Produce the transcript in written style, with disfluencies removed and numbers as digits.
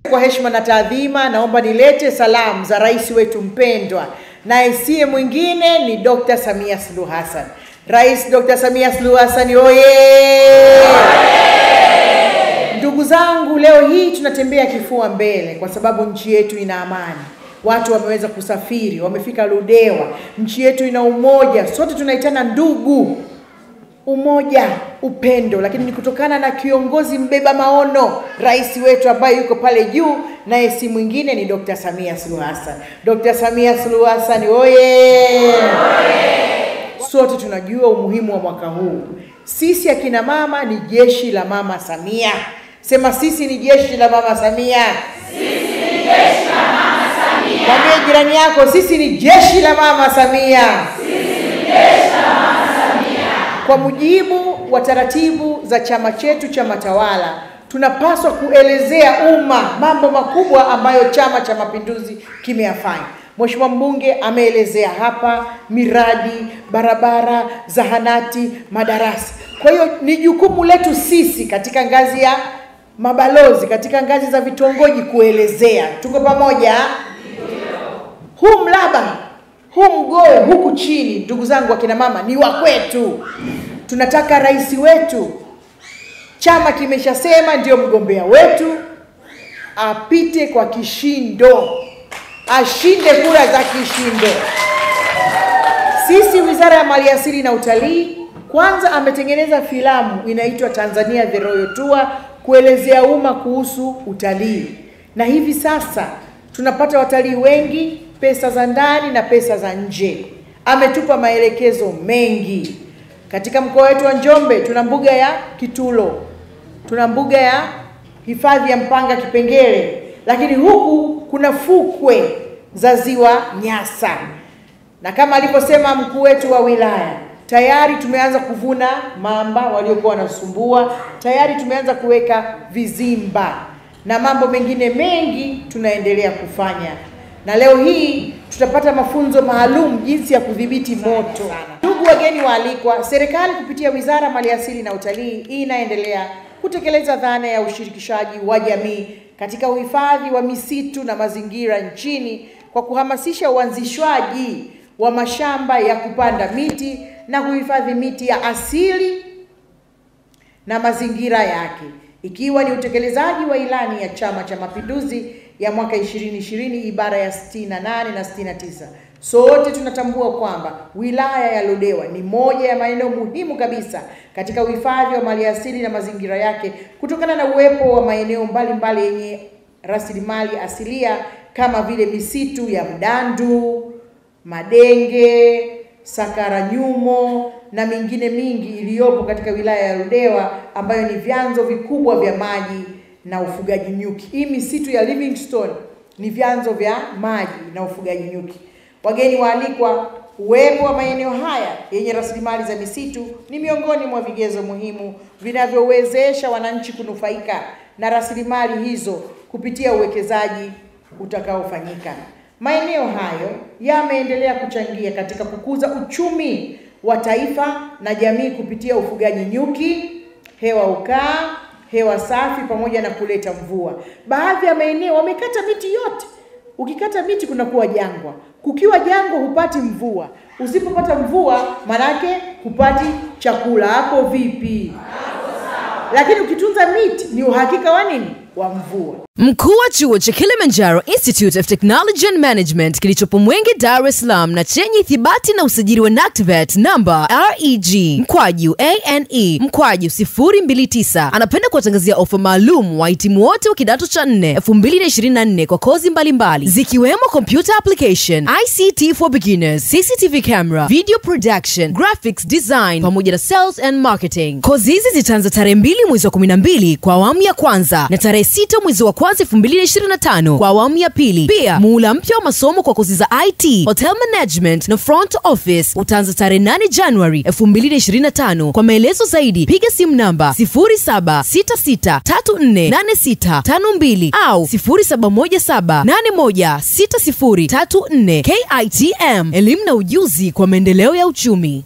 Kwa heshima na taadhima, naomba nilete salamu za rais wetu mpendwa, na siye mwingine ni Dr. Samia Suluhu Hassan. Rais Dr. Samia Suluhu Hassan oye! Ndugu zangu, leo hii tunatembea kifua mbele kwa sababu nchi yetu ina amani. Watu wameweza kusafiri, wamefika Ludewa. Nchi yetu ina umoja, sote tunaitana ndugu. Umoja, upendo, lakini ni kutokana na kiongozi mbeba maono, rais wetu ambaye yuko pale juu, na si mwingine ni Dr. Samia Suluhu Hassan. Dr. Samia Suluhu Hassan oye! Sote tunajua umuhimu wa mwaka huu. Sisi akina mama ni jeshi la Mama Samia. Sema sisi ni jeshi la Mama Samia. Sisi ni jeshi la Mama Samia. Mwambie jirani yako, sisi ni jeshi la Mama Samia. Sisi ni jeshi la Mama Samia. Kwa mujibu wa taratibu za chama chetu chama tawala, tunapaswa kuelezea umma mambo makubwa ambayo Chama cha Mapinduzi kimeyafanya. Mheshimiwa mbunge ameelezea hapa miradi, barabara, zahanati, madarasa. Kwa hiyo ni jukumu letu sisi katika ngazi ya mabalozi, katika ngazi za vitongoji kuelezea. Tuko pamoja? Huu mlaba, huu mgoe huku chini, ndugu zangu akina mama, ni wa kwetu. Tunataka rais wetu, chama kimeshasema ndio mgombea wetu, apite kwa kishindo. Ashinde kura za kishindo. Sisi Wizara ya Maliasili na Utalii, kwanza ametengeneza filamu inaitwa Tanzania The Royal Tour kuelezea umma kuhusu utalii. Na hivi sasa tunapata watalii wengi, pesa za ndani na pesa za nje. Ametupa maelekezo mengi. Katika mkoa wetu wa Njombe tuna mbuga ya Kitulo, tuna mbuga ya hifadhi ya Mpanga Kipengere, lakini huku kuna fukwe za ziwa Nyasa. Na kama aliposema mkuu wetu wa wilaya, tayari tumeanza kuvuna mamba waliokuwa wanasumbua, tayari tumeanza kuweka vizimba na mambo mengine mengi tunaendelea kufanya. Na leo hii tutapata mafunzo maalum jinsi ya kudhibiti moto. Ndugu wageni waalikwa, serikali kupitia Wizara ya Maliasili na Utalii inaendelea kutekeleza dhana ya ushirikishaji wa jamii katika uhifadhi wa misitu na mazingira nchini kwa kuhamasisha uanzishwaji wa mashamba ya kupanda miti na kuhifadhi miti ya asili na mazingira yake, ikiwa ni utekelezaji wa ilani ya Chama cha Mapinduzi ya mwaka 2020 ibara ya 68 na 69. Sote tunatambua kwamba wilaya ya Ludewa ni moja ya maeneo muhimu kabisa katika uhifadhi wa maliasili na mazingira yake kutokana na uwepo wa maeneo mbalimbali yenye rasilimali asilia kama vile misitu ya Mdandu, Madenge, Sakaranyumo na mingine mingi iliyopo katika wilaya ya Ludewa ambayo ni vyanzo vikubwa vya maji na ufugaji nyuki. Hii misitu ya Livingstone ni vyanzo vya maji na ufugaji nyuki. Wageni waalikwa, uwepo wa maeneo haya yenye rasilimali za misitu ni miongoni mwa vigezo muhimu vinavyowezesha wananchi kunufaika na rasilimali hizo kupitia uwekezaji utakaofanyika. Maeneo hayo yameendelea kuchangia katika kukuza uchumi wa taifa na jamii kupitia ufugaji nyuki, hewa ukaa, hewa safi pamoja na kuleta mvua. Baadhi ya maeneo wamekata miti yote. Ukikata miti kunakuwa jangwa. Kukiwa jangwa hupati mvua. Usipopata mvua manake hupati chakula. Hapo vipi? Lakini ukitunza miti ni uhakika wa nini? Wa mvua. Mkuu wa chuo cha Kilimanjaro Institute of Technology and Management kilichopo Mwenge, Dar es Salaam na chenye ithibati na usajili wa NACTVET namba REG/ANE/029 anapenda kuwatangazia ofa maalum wahitimu wote wa kidato cha 4 2024 kwa kozi mbalimbali zikiwemo computer application, ICT for beginners, CCTV camera, video production, graphics design pamoja na sales and marketing. Kozi hizi zitaanza tarehe 2 mwezi wa 12 kwa awamu ya kwanza na tarehe 6 mwezi wa kwanza 2025 kwa awamu ya pili. Pia muhula mpya wa masomo kwa kozi za IT, hotel management na front office utaanza tarehe 8 January 2025. Kwa maelezo zaidi piga simu namba 0766348652 au 0717816034. KITM, elimu na ujuzi kwa maendeleo ya uchumi.